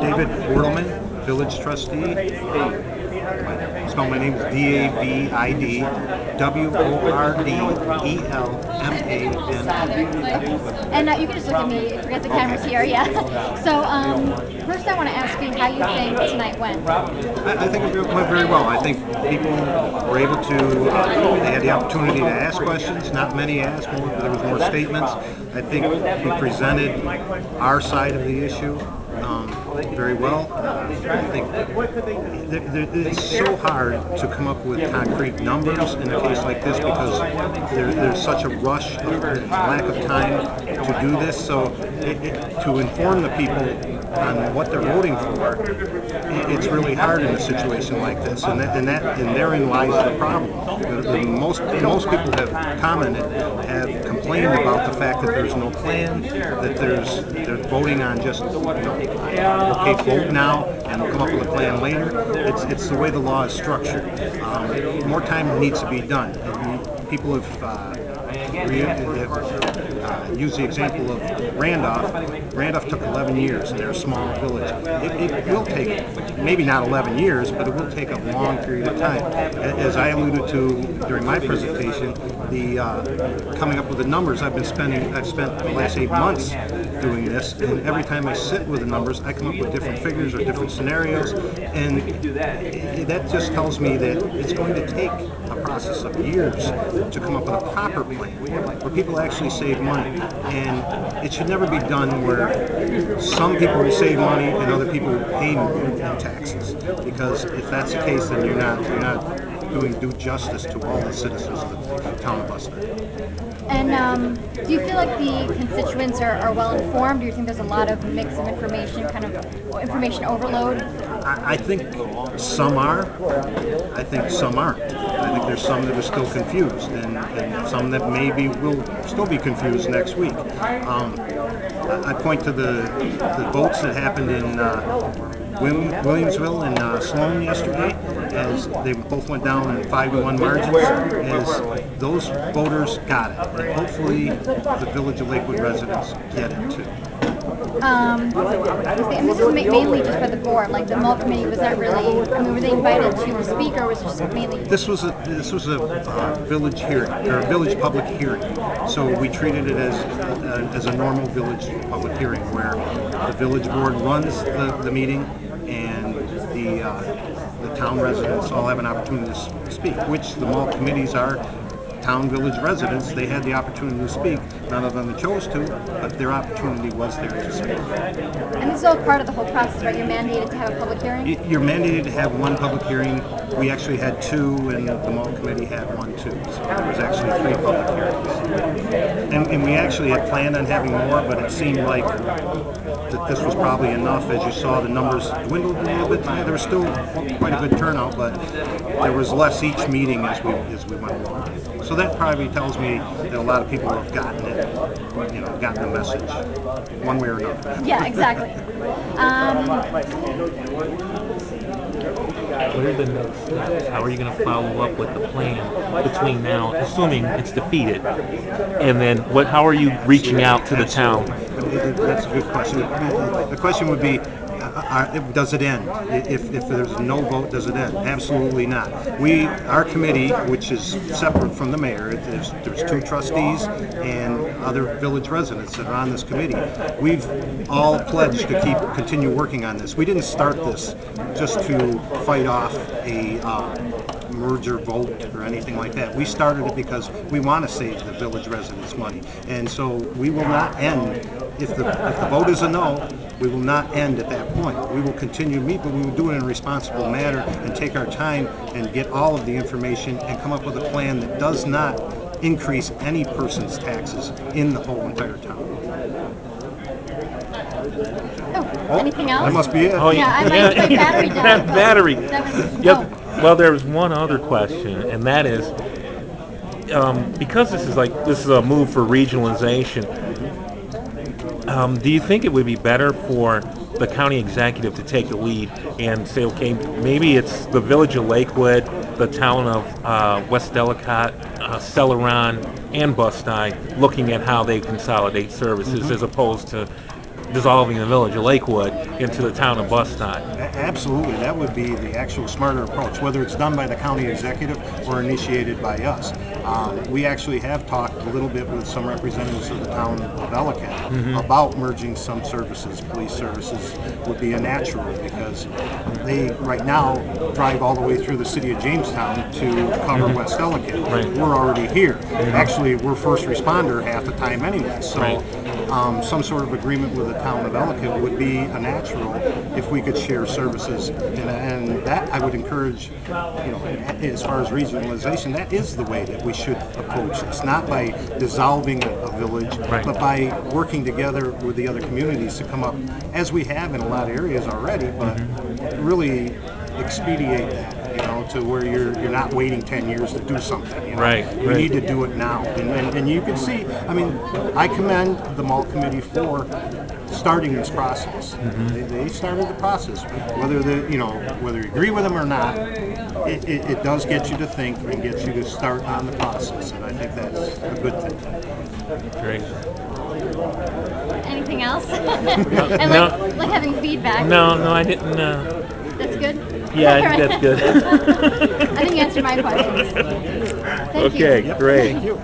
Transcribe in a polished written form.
David Wordelmann, village trustee. Spell my name is DaveW08182010 MOV. And you can just look at me, forget the camera's here, yeah. So first I want to ask you how you think tonight went. I think it went very well. I think people were able to, they had the opportunity to ask questions. Not many asked, there was more statements. I think we presented our side of the issue very well. I think it's so hard to come up with concrete numbers in a case like this because there's such a rush, lack of time to do this. So to inform the people on what they're voting for, it's really hard in a situation like this, and therein lies the problem. Most people have commented, have complained about the fact that there's no plan, that they're voting on just okay, vote now and we'll come up with a plan later. It's the way the law is structured. More time needs to be done. People have used the example of Randolph. Randolph took 11 years, and they're a small village. It will take, maybe not 11 years, but it will take a long period of time. As I alluded to during my presentation, the coming up with the numbers I've spent the last 8 months doing this, and every time I sit with the numbers, I come up with different figures or different scenarios, and that just tells me that it's going to take a process of years to come up with a proper plan where people actually save money. And it should never be done where some people will save money and other people will pay more in taxes, because if that's the case, then you're not doing due justice to all the citizens of the town of Buster. And do you feel like the constituents are well informed? Do you think there's a lot of mix of information, kind of information overload? I think some are. I think some aren't. I think there's some that are still confused, and some that maybe will still be confused next week. I point to the votes that happened in Williamsville and Sloan yesterday, as they both went down in 5-1 margins, as those voters got it. And hopefully the Village of Lakewood residents get it too. And this is mainly just for the board, like the mall committee was not really, I mean, were they invited to speak, or was it just mainly? This was a village hearing, or a village public hearing. So we treated it as a normal village public hearing, where the village board runs the meeting, and the town residents all have an opportunity to speak, which the mall committees are town village residents. They had the opportunity to speak. None of them chose to, but their opportunity was there to speak. And this is all part of the whole process, right? You're mandated to have a public hearing? You're mandated to have one public hearing. We actually had 2, and the mall committee had 1 too. So there was actually 3 public hearings. And we actually had planned on having more, but it seemed like that this was probably enough. As you saw, the numbers dwindled a little bit. There was still quite a good turnout, but there was less each meeting as we went along. So that probably tells me that a lot of people have gotten it, gotten the message, one way or another. Yeah, exactly. What are the next steps? How are you going to follow up with the plan between now, assuming it's defeated, and then how are you reaching out to the town? That's a good question. The question would be, does it end? If there's no vote, does it end? Absolutely not. Our committee, which is separate from the mayor, there's 2 trustees and other village residents that are on this committee. We've all pledged to continue working on this. We didn't start this just to fight off a merger vote or anything like that. We started it because we want to save the village residents money, and so we will not end. If the vote is a no, we will not end at that point. We will continue to meet, but we will do it in a responsible manner and take our time and get all of the information and come up with a plan that does not increase any person's taxes in the whole entire town. Anything else? That must be it. Oh, yeah, I might play battery down. Battery. Yep. Well, there's one other question, and that is, because this is a move for regionalization, do you think it would be better for the county executive to take the lead and say, okay, maybe it's the Village of Lakewood, the town of West Ellicott, Celeron, and Busti looking at how they consolidate services, as opposed to dissolving the village of Lakewood into the town of Bustine. Absolutely, that would be the actual smarter approach, whether it's done by the county executive or initiated by us. We actually have talked a little bit with some representatives of the town of Ellicott about merging some services. Police services would be a natural because they right now drive all the way through the city of Jamestown to cover West Ellicott. Right. We're already here. Actually, we're first responder half the time anyway. So some sort of agreement with the town of Ellicott would be a natural if we could share services. And that I would encourage, as far as regionalization, that is the way that we should approach this. Not by dissolving a village, but by working together with the other communities to come up, as we have in a lot of areas already, but really expedite that. To where you're not waiting 10 years to do something. You need to do it now. And you can see, I commend the mall committee for starting this process. They started the process. Whether whether you agree with them or not, it does get you to think and get you to start on the process. And I think that's a good thing. Great. Anything else? No. Like having feedback. No, I didn't. That's good? Yeah, I think that's good. I think you answered my questions. Thank you. Okay, great. Thank you.